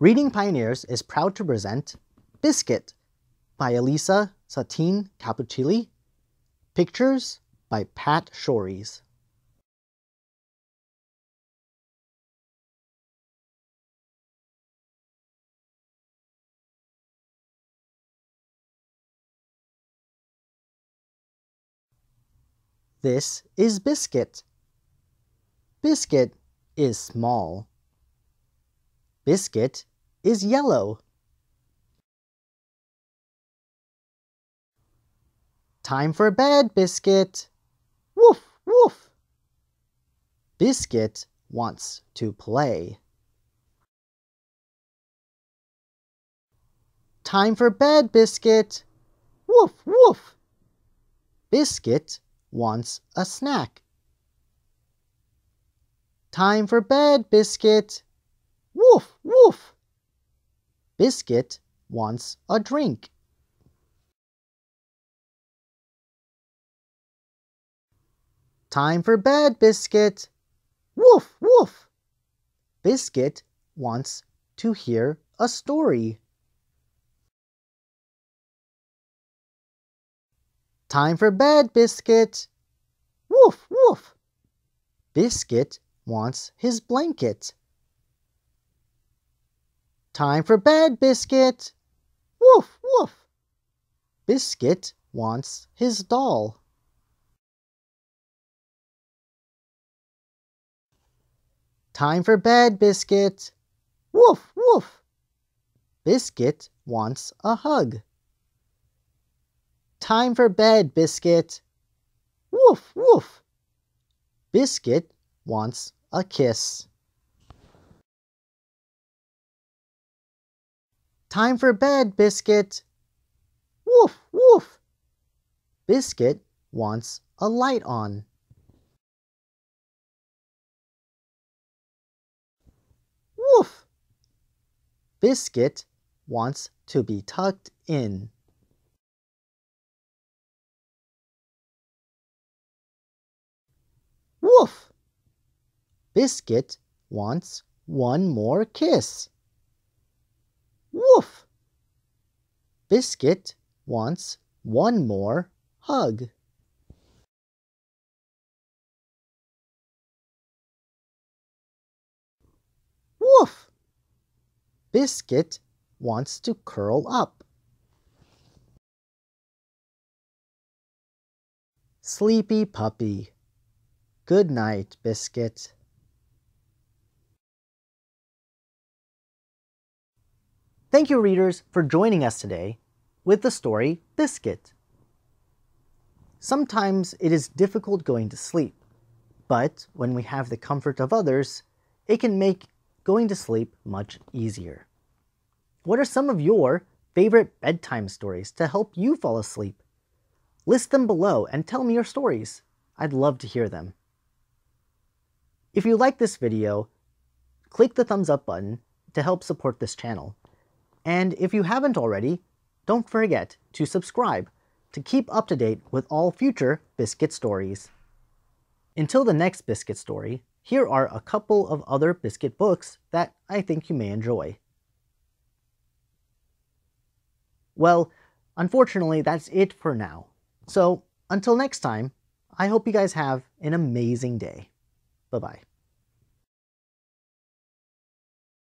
Reading Pioneers is proud to present Biscuit by Alyssa Satin Capucilli. Pictures by Pat Shories. This is Biscuit. Biscuit is small. Biscuit is yellow. Time for bed, Biscuit. Woof, woof. Biscuit wants to play. Time for bed, Biscuit. Woof, woof. Biscuit wants a snack. Time for bed, Biscuit. Woof, woof. Biscuit wants a drink. Time for bed, Biscuit. Woof, woof. Biscuit wants to hear a story. Time for bed, Biscuit. Woof, woof. Biscuit wants his blanket. Time for bed, Biscuit. Woof, woof. Biscuit wants his doll. Time for bed, Biscuit. Woof, woof. Biscuit wants a hug. Time for bed, Biscuit. Woof, woof. Biscuit wants a kiss. Time for bed, Biscuit. Woof, woof. Biscuit wants a light on. Woof. Biscuit wants to be tucked in. Woof. Biscuit wants one more kiss. Woof. Biscuit wants one more hug. Woof. Biscuit wants to curl up. Sleepy puppy. Good night, Biscuit. Thank you, readers, for joining us today with the story Biscuit. Sometimes it is difficult going to sleep, but when we have the comfort of others, it can make going to sleep much easier. What are some of your favorite bedtime stories to help you fall asleep? List them below and tell me your stories. I'd love to hear them. If you like this video, click the thumbs up button to help support this channel. And if you haven't already, don't forget to subscribe to keep up to date with all future Biscuit stories. Until the next Biscuit story, here are a couple of other Biscuit books that I think you may enjoy. Well, unfortunately, that's it for now. So, until next time, I hope you guys have an amazing day. Bye-bye.